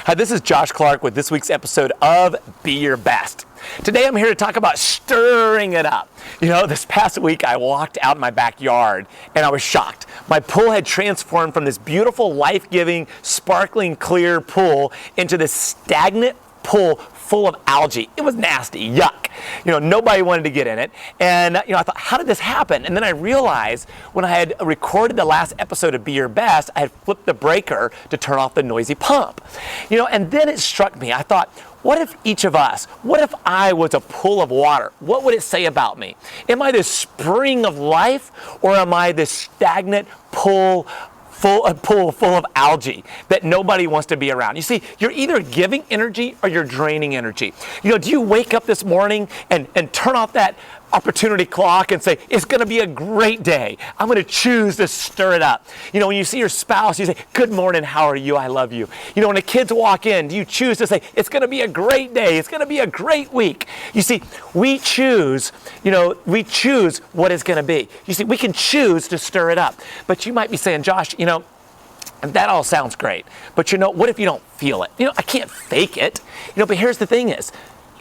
Hi, this is Josh Clark with this week's episode of Be Your Best. Today I'm here to talk about stirring it up. You know, this past week I walked out in my backyard and I was shocked. My pool had transformed from this beautiful, life-giving, sparkling, clear pool into this stagnant pool full of algae. It was nasty, yuck. You know, nobody wanted to get in it. And I thought, how did this happen? And then I realized when I had recorded the last episode of Be Your Best, I had flipped the breaker to turn off the noisy pump. And then it struck me. I thought, what if I was a pool of water? What would it say about me? Am I this spring of life, or am I this stagnant pool full of algae that nobody wants to be around? You see, you're either giving energy or you're draining energy. Do you wake up this morning and turn off that opportunity clock and say, it's going to be a great day. I'm going to choose to stir it up. When you see your spouse, you say, good morning, how are you? I love you. When the kids walk in, do you choose to say, it's going to be a great day. It's going to be a great week. You see, we choose what it's going to be. You see, we can choose to stir it up. But you might be saying, Josh, that all sounds great. But what if you don't feel it? I can't fake it. But here's the thing is,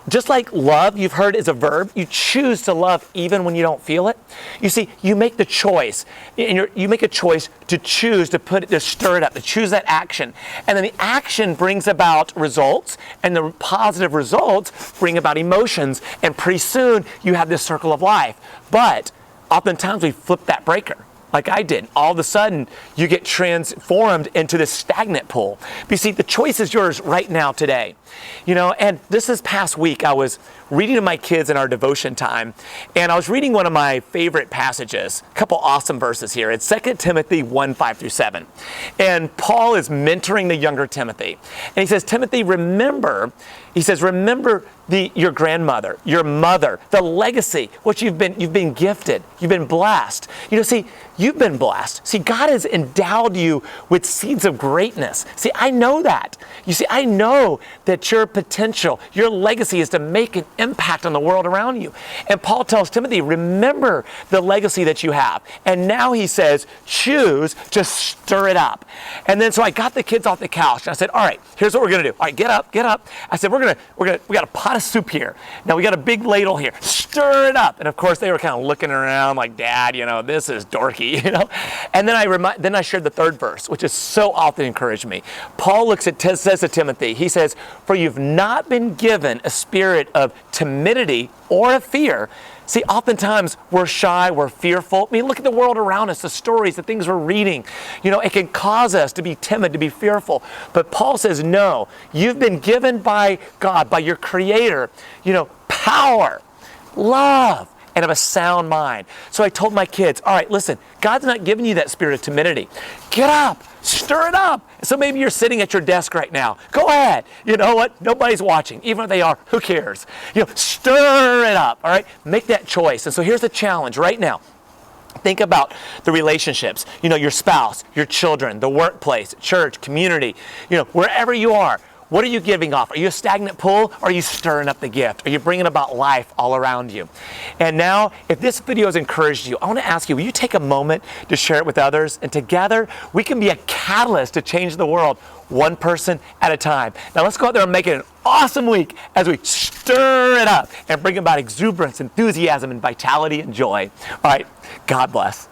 just like love, you've heard, is a verb, you choose to love even when you don't feel it. You see, you make the choice. You make a choice to choose to stir it up, to choose that action. And then the action brings about results, and the positive results bring about emotions. And pretty soon, you have this circle of life. But oftentimes, we flip that breaker. Like I did. All of a sudden, you get transformed into this stagnant pool. But you see, the choice is yours right now, today. And this past week, I was reading to my kids in our devotion time, and I was reading one of my favorite passages, a couple awesome verses here. It's 2 Timothy 1:5-7. And Paul is mentoring the younger Timothy. And he says, Timothy, remember your grandmother, your mother, the legacy, what you've been gifted, you've been blessed. You've been blessed. See, God has endowed you with seeds of greatness. See, I know that. I know that your potential, your legacy is to make an impact on the world around you. And Paul tells Timothy, remember the legacy that you have. And now he says, choose to stir it up. And then so I got the kids off the couch and I said, all right, here's what we're going to do. All right, get up. I said, we got a pot of soup here. Now we got a big ladle here. Stir it up. And of course they were kind of looking around like, Dad, this is dorky, And then I shared the third verse, which has so often encouraged me. Paul says to Timothy, he says, for you've not been given a spirit of timidity or of fear. See, oftentimes we're shy, we're fearful. Look at the world around us, the stories, the things we're reading. It can cause us to be timid, to be fearful. But Paul says, no, you've been given by God, by your Creator, power, love, and of a sound mind. So I told my kids, all right, listen, God's not giving you that spirit of timidity. Get up, stir it up. So maybe you're sitting at your desk right now. Go ahead. You know what? Nobody's watching. Even if they are, who cares? Stir it up, all right? Make that choice. And so here's the challenge right now. Think about the relationships, your spouse, your children, the workplace, church, community, wherever you are. What are you giving off? Are you a stagnant pool, or are you stirring up the gift? Are you bringing about life all around you? And now, if this video has encouraged you, I want to ask you, will you take a moment to share it with others? And together, we can be a catalyst to change the world, one person at a time. Now, let's go out there and make it an awesome week as we stir it up and bring about exuberance, enthusiasm, and vitality and joy. All right, God bless.